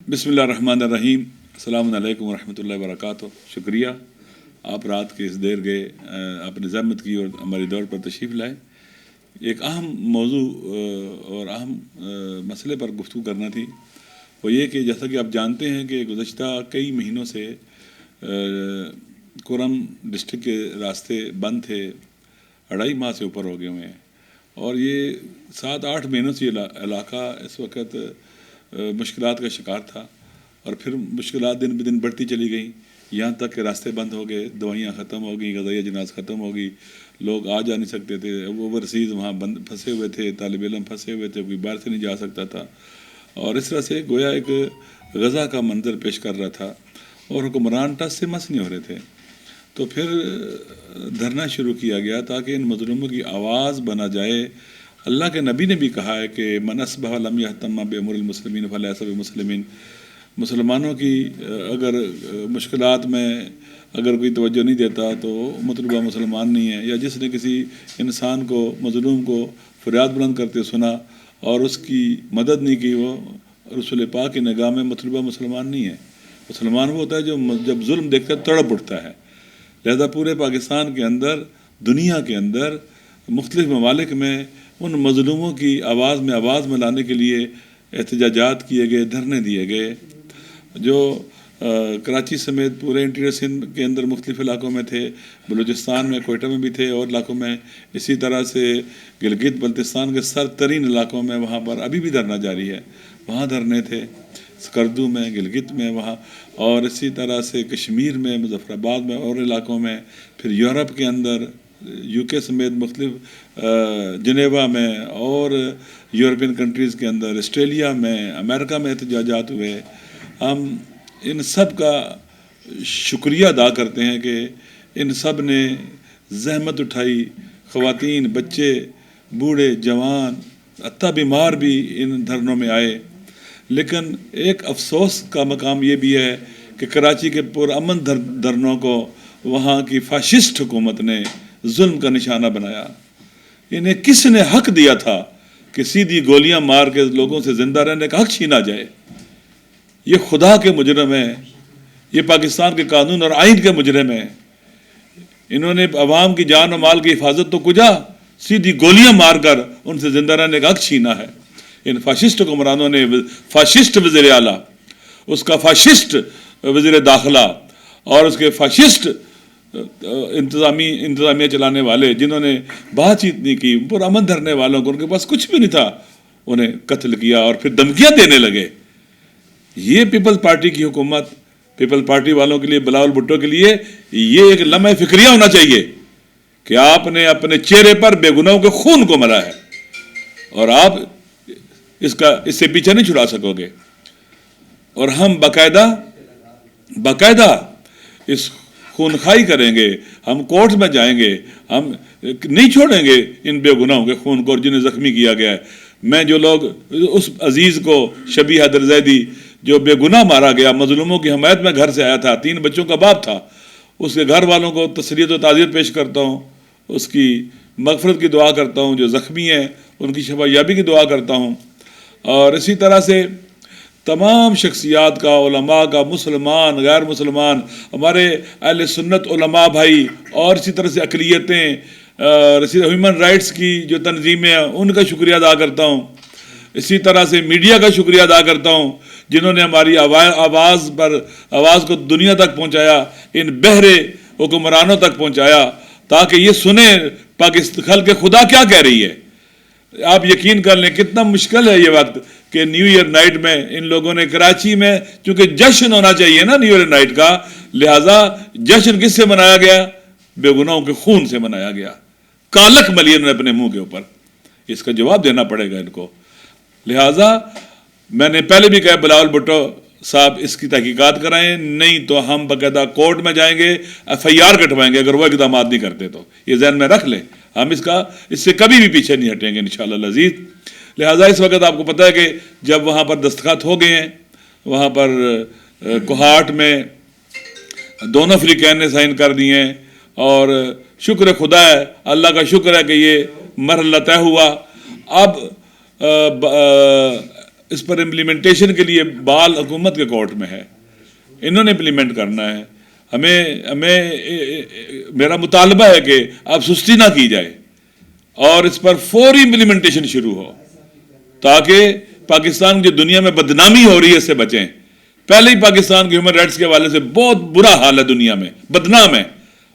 بسم اللہ الرحمن الرحیم۔ السلام علیکم ورحمۃ اللہ وبرکاتہ۔ شکریہ آپ رات کے اس دیر گئے، آپ نے زحمت کی اور ہماری دور پر تشریف لائے۔ ایک اہم موضوع اور اہم مسئلے پر گفتگو کرنا تھی، وہ یہ کہ جیسا کہ آپ جانتے ہیں کہ گزشتہ کئی مہینوں سے کورم ڈسٹرکٹ کے راستے بند تھے، 2.5 ماہ سے اوپر ہو گئے ہوئے ہیں، اور یہ 7-8 مہینوں سے یہ علاقہ اس وقت مشکلات کا شکار تھا، اور پھر مشکلات دن بدن بڑھتی چلی گئیں، یہاں تک کہ راستے بند ہو گئے، دوائیاں ختم ہو گئیں، غذائیہ جناز ختم ہو گئی، لوگ آ جا نہیں سکتے تھے، اوورسیز وہاں پھنسے ہوئے تھے، طالب علم پھنسے ہوئے تھے، کوئی باہر سے نہیں جا سکتا تھا، اور اس طرح سے گویا ایک غزہ کا منظر پیش کر رہا تھا، اور حکمران ٹس سے مس نہیں ہو رہے تھے۔ تو پھر دھرنا شروع کیا گیا تاکہ ان مظلوموں کی آواز بنا جائے۔ اللہ کے نبی نے بھی کہا ہے کہ من اصبح لم یہتم بامور المسلمین فلیس بمسلمین، مسلمانوں کی اگر مشکلات میں اگر کوئی توجہ نہیں دیتا تو مطلوبہ مسلمان نہیں ہے، یا جس نے کسی انسان کو مظلوم کو فریاد بلند کرتے سنا اور اس کی مدد نہیں کی، وہ رسول پاک کی نگاہ میں مطلوبہ مسلمان نہیں ہے۔ مسلمان وہ ہوتا ہے جو جب ظلم دیکھتا ہے تڑپ اٹھتا ہے۔ لہذا پورے پاکستان کے اندر، دنیا کے اندر، مختلف ممالک میں ان مظلوموں کی آواز میں لانے کے لیے احتجاجات کیے گئے، دھرنے دیے گئے، جو کراچی سمیت پورے انٹیریئر سندھ کے اندر مختلف علاقوں میں تھے، بلوچستان میں، کوئٹہ میں بھی تھے اور علاقوں میں، اسی طرح سے گلگت بلتستان کے سرترین علاقوں میں وہاں پر ابھی بھی دھرنا جاری ہے، وہاں دھرنے تھے، سکردو میں، گلگت میں وہاں، اور اسی طرح سے کشمیر میں، مظفر آباد میں اور علاقوں میں، پھر یورپ کے اندر، یو کے سمیت مختلف جنیوا میں اور یورپین کنٹریز کے اندر، آسٹریلیا میں، امریکہ میں احتجاجات ہوئے۔ ہم ان سب کا شکریہ ادا کرتے ہیں کہ ان سب نے زحمت اٹھائی، خواتین، بچے، بوڑھے، جوان، حتیٰ بیمار بھی ان دھرنوں میں آئے۔ لیکن ایک افسوس کا مقام یہ بھی ہے کہ کراچی کے پرامن دھرنوں کو وہاں کی فاشسٹ حکومت نے ظلم کا نشانہ بنایا۔ انہیں کس نے حق دیا تھا کہ سیدھی گولیاں مار کے لوگوں سے زندہ رہنے کا حق چھینا جائے؟ یہ خدا کے مجرم ہیں، یہ پاکستان کے قانون اور آئین کے مجرم ہیں۔ انہوں نے عوام کی جان و مال کی حفاظت تو کجا، سیدھی گولیاں مار کر ان سے زندہ رہنے کا حق چھینا ہے۔ ان فاشسٹ حکمرانوں نے فاشسٹ وزیر اعلیٰ، اس کا فاشسٹ وزیر داخلہ اور اس کے فاشسٹ انتظامیہ چلانے والے، جنہوں نے بات چیت نہیں کی، پرامن دھرنے والوں کو، ان کے پاس کچھ بھی نہیں تھا، انہیں قتل کیا اور پھر دھمکیاں دینے لگے۔ یہ پیپلز پارٹی کی حکومت، پیپل پارٹی والوں کے لیے، بلاول بھٹو کے لیے یہ ایک لمحہ فکریہ ہونا چاہیے کہ آپ نے اپنے چہرے پر بے گناہوں کے خون کو ملا ہے، اور آپ اس سے پیچھے نہیں چھڑا سکو گے۔ اور ہم باقاعدہ اس خونخائی کریں گے، ہم کورٹ میں جائیں گے، ہم نہیں چھوڑیں گے ان بے گناہوں کے خون کو جنہیں زخمی کیا گیا ہے۔ میں جو لوگ اس عزیز کو، شبیہ حیدر زیدی، جو بے گناہ مارا گیا، مظلوموں کی حمایت میں گھر سے آیا تھا، 3 بچوں کا باپ تھا، اس کے گھر والوں کو تسلیت و تعزیت پیش کرتا ہوں، اس کی مغفرت کی دعا کرتا ہوں، جو زخمی ہیں ان کی شفا یابی کی دعا کرتا ہوں، اور اسی طرح سے تمام شخصیات کا، علماء کا، مسلمان، غیر مسلمان، ہمارے اہل سنت علماء بھائی، اور اسی طرح سے اقلیتیں، ہیومن رائٹس کی جو تنظیمیں ہیں ان کا شکریہ ادا کرتا ہوں، اسی طرح سے میڈیا کا شکریہ ادا کرتا ہوں جنہوں نے ہماری آواز کو دنیا تک پہنچایا، ان بہرے حکمرانوں تک پہنچایا، تاکہ یہ سنیں پاکستان کے خدا کیا کہہ رہی ہے۔ آپ یقین کر لیں کتنا مشکل ہے یہ وقت کہ نیو ایئر نائٹ میں ان لوگوں نے کراچی میں، چونکہ جشن ہونا چاہیے نا نیو ایئر نائٹ کا، لہٰذا جشن کس سے منایا گیا؟ بے گناہوں کے خون سے منایا گیا۔ کالک ملی انہوں نے اپنے منہ کے اوپر، اس کا جواب دینا پڑے گا ان کو۔ لہٰذا میں نے پہلے بھی کہا، بلاول بھٹو صاحب اس کی تحقیقات کرائیں، نہیں تو ہم باقاعدہ کورٹ میں جائیں گے، FIR کٹوائیں گے اگر وہ اقدامات نہیں کرتے تو۔ یہ ذہن میں رکھ لیں، ہم اس سے کبھی بھی پیچھے نہیں ہٹیں گے انشاءاللہ العزیز۔ لہٰذا اس وقت آپ کو پتہ ہے کہ جب وہاں پر دستخط ہو گئے ہیں، وہاں پر کوہاٹ میں دونوں فریقین نے سائن کر دیے ہیں، اور شکر خدا ہے، اللہ کا شکر ہے کہ یہ مرحلہ طے ہوا۔ اب اس پر امپلیمنٹیشن کے لیے بال حکومت کے کورٹ میں ہے، انہوں نے امپلیمنٹ کرنا ہے. ہمیں میرا مطالبہ ہے کہ اب سستی نہ کی جائے اور اس پر فوری امپلیمنٹیشن شروع ہو تاکہ پاکستان کی دنیا میں بدنامی ہو رہی ہے اس سے بچیں. پہلے ہی پاکستان کے ہیومن رائٹس کے حوالے سے بہت برا حال ہے، دنیا میں بدنام ہے،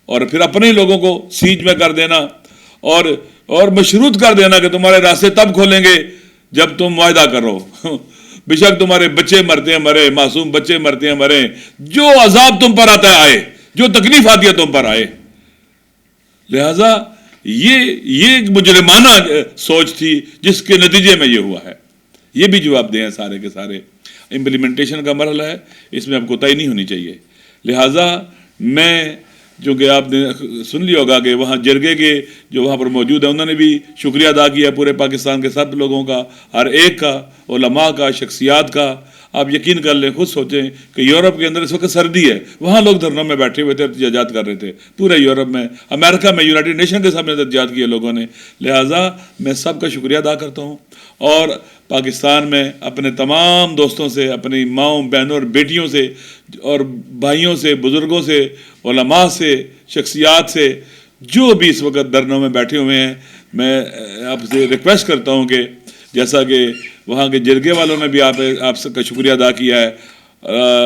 اور پھر اپنے ہی لوگوں کو سیج میں کر دینا اور مشروط کر دینا کہ تمہارے راستے تب کھولیں گے جب تم معاہدہ کرو. بے شک تمہارے بچے مرتے ہیں مرے، معصوم بچے مرتے ہیں مرے، جو عذاب تم پر آتا ہے آئے، جو تکلیف آتی ہے تم پر آئے. لہذا یہ ایک مجرمانہ سوچ تھی جس کے نتیجے میں یہ ہوا ہے. یہ بھی جواب دیں سارے کے سارے. امپلیمنٹیشن کا مرحلہ ہے، اس میں اب کوتاہی نہیں ہونی چاہیے. لہٰذا میں جو کہ آپ نے سن لیا ہوگا کہ وہاں جرگے کے جو وہاں پر موجود ہیں انہوں نے بھی شکریہ ادا کیا پورے پاکستان کے سب لوگوں کا، ہر ایک کا، علماء کا، شخصیات کا. آپ یقین کر لیں، خود سوچیں کہ یورپ کے اندر اس وقت سردی ہے، وہاں لوگ دھرنوں میں بیٹھے ہوئے تھے، احتجاجات کر رہے تھے. پورے یورپ میں، امریکہ میں، یونائٹڈ نیشن کے سامنے احتجاجات کیے لوگوں نے. لہٰذا میں سب کا شکریہ ادا کرتا ہوں، اور پاکستان میں اپنے تمام دوستوں سے، اپنی ماؤں بہنوں اور بیٹیوں سے اور بھائیوں سے، بزرگوں سے، علماء سے، شخصیات سے جو بھی اس وقت دھرنوں میں بیٹھے ہوئے ہیں، میں آپ سے ریکویسٹ کرتا ہوں کہ جیسا کہ وہاں کے جرگے والوں نے بھی آپ کا شکریہ ادا کیا ہے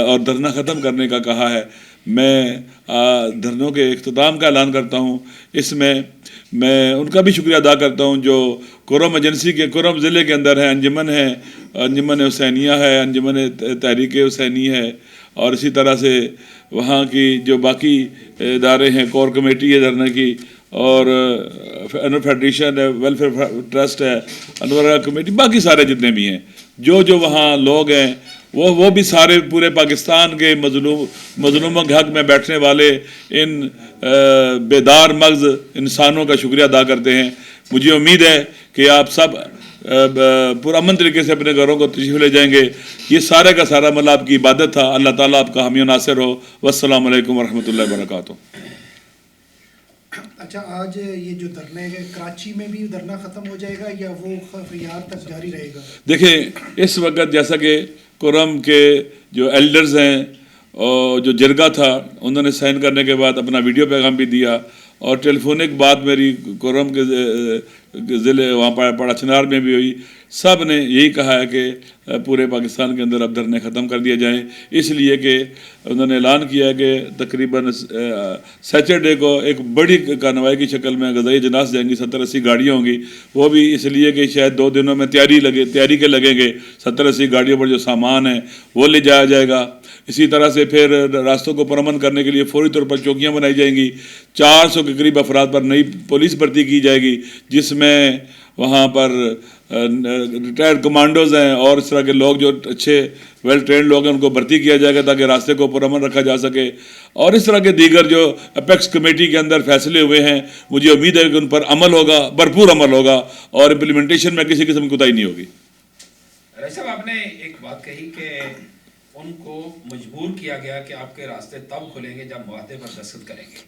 اور دھرنا ختم کرنے کا کہا ہے، میں دھرنوں کے اختتام کا اعلان کرتا ہوں. اس میں ان کا بھی شکریہ ادا کرتا ہوں جو کرم ایجنسی کے کرم ضلع کے اندر ہے، انجمن حسینیہ ہے، انجمن تحریک حسینی ہے، اور اسی طرح سے وہاں کی جو باقی ادارے ہیں، کور کمیٹی ہے دھرنے کی، اور انور فیڈریشن ہے، ویلفیئر ٹرسٹ ہے، انور کمیٹی، باقی سارے جتنے بھی ہیں، جو وہاں لوگ ہیں وہ بھی سارے پورے پاکستان کے مظلوموں کے حق میں بیٹھنے والے ان بیدار مغز انسانوں کا شکریہ ادا کرتے ہیں. مجھے امید ہے کہ آپ سب پرامن طریقے سے اپنے گھروں کو تشریف لے جائیں گے. یہ سارے کا سارا عمل آپ کی عبادت تھا. اللہ تعالیٰ آپ کا حامی و ناصر ہو. والسلام علیکم ورحمۃ اللہ وبرکاتہ. اچھا، آج یہ جو دھرنا ہے کراچی میں بھی دھرنا ختم ہو جائے گا یا وہ خیار تک جاری رہے گا؟ دیکھیں، اس وقت جیسا کہ کرم کے جو ایلڈرز ہیں اور جو جرگہ تھا، انہوں نے سائن کرنے کے بعد اپنا ویڈیو پیغام بھی دیا، اور ٹیلی فونک بات میری کرم کے ضلع وہاں پڑا چنار میں بھی ہوئی. سب نے یہی کہا ہے کہ پورے پاکستان کے اندر اب دھرنے ختم کر دیے جائیں، اس لیے کہ انہوں نے اعلان کیا ہے کہ تقریباً سیچرڈے کو ایک بڑی کارروائی کی شکل میں غذائی اجناس جائیں گی، 70-80 گاڑیاں ہوں گی. وہ بھی اس لیے کہ شاید 2 دنوں میں تیاری کے لگیں گے. 70-80 گاڑیوں پر جو سامان ہے وہ لے جایا جائے گا. اسی طرح سے پھر راستوں کو پرامن کرنے کے لیے فوری طور پر چوکیاں بنائی جائیں گی. 400 کے قریب افراد پر نئی پولیس بھرتی کی جائے گی، جس میں وہاں پر ریٹائرڈ کمانڈوز ہیں اور اس طرح کے لوگ جو اچھے ویل ٹرینڈ لوگ ہیں ان کو بھرتی کیا جائے گا تاکہ راستے کو پرامن رکھا جا سکے. اور اس طرح کے دیگر جو اپیکس کمیٹی کے اندر فیصلے ہوئے ہیں، مجھے امید ہے کہ ان پر عمل ہوگا، بھرپور عمل ہوگا، اور امپلیمنٹیشن میں کسی قسم کی کوتاہی نہیں ہوگی. صاحب، آپ نے ایک بات کہی کہ ان کو مجبور کیا گیا کہ آپ کے راستے تب کھلیں گے جب معاہدے پر دستخط کریں گے.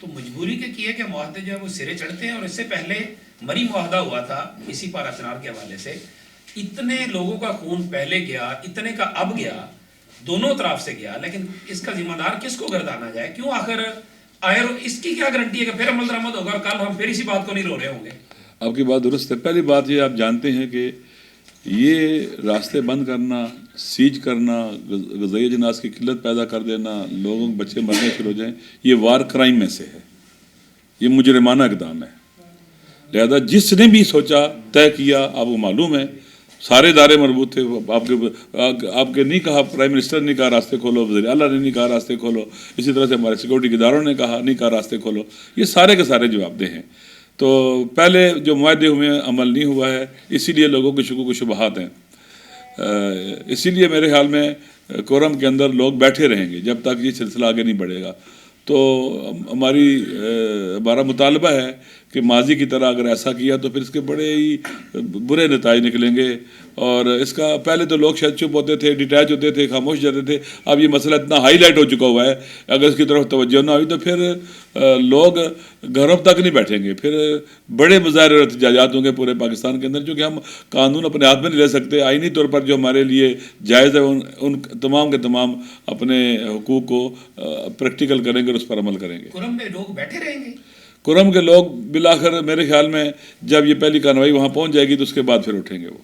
تو مجبوری کے کیے کہ معاہدے جو ہے وہ سرے چڑھتے ہیں، اور اس سے پہلے مری معاہدہ ہوا تھا اسی پارا چنار کے حوالے سے. اتنے لوگوں کا خون پہلے گیا، اتنے کا اب گیا، دونوں طرف سے گیا، لیکن اس کا ذمہ دار کس کو گردانا جائے؟ کیوں آخر آئر اس کی کیا گارنٹی ہے کہ پھر عمل درآمد ہوگا اور کل ہم پھر اسی بات کو نہیں رو رہے ہوں گے؟ آپ کی بات درست ہے. پہلی بات یہ آپ جانتے ہیں کہ یہ راستے بند کرنا، سیج کرنا، غذائی اجناس کی قلت پیدا کر دینا، لوگوں کے بچے مرنے شروع ہو جائیں، یہ وار کرائم میں سے ہے، یہ مجرمانہ اقدام ہے. لہذا جس نے بھی سوچا، طے کیا، آپ کو معلوم ہے سارے ادارے مربوط تھے. آپ کے نہیں کہا، پرائم منسٹر نے کہا راستے کھولو، وزیر اعلیٰ نے نہیں کہا راستے کھولو، اسی طرح سے ہمارے سیکورٹی کے اداروں نے کہا نہیں کہا راستے کھولو. یہ سارے کے سارے جواب دہ ہیں. تو پہلے جو معاہدے ہوئے ہیں عمل نہیں ہوا ہے، اسی لیے لوگوں کے شکوک و شبہات ہیں. اسی لیے میرے خیال میں کورم کے اندر لوگ بیٹھے رہیں گے جب تک یہ سلسلہ آگے نہیں بڑھے گا. تو ہمارا مطالبہ ہے کہ ماضی کی طرح اگر ایسا کیا تو پھر اس کے بڑے ہی برے نتائج نکلیں گے. اور اس کا پہلے تو لوگ شاید چپ ہوتے تھے، ڈیٹیچ ہوتے تھے، خاموش جاتے تھے. اب یہ مسئلہ اتنا ہائی لائٹ ہو چکا ہوا ہے، اگر اس کی طرف توجہ نہ ہوئی تو پھر لوگ گھروں تک نہیں بیٹھیں گے، پھر بڑے مظاہرے اور احتجاجات ہوں گے پورے پاکستان کے اندر، کیونکہ ہم قانون اپنے ہاتھ میں نہیں لے سکتے. آئینی طور پر جو ہمارے لیے جائز ہے ان تمام کے تمام اپنے حقوق کو پریکٹیکل کریں گے اور اس پر عمل کریں گے. کرم میں لوگ بیٹھے رہیں گے؟ کرم کے لوگ بالآخر میرے خیال میں جب یہ پہلی کارروائی وہاں پہنچ جائے گی تو اس کے بعد پھر اٹھیں گے وہ.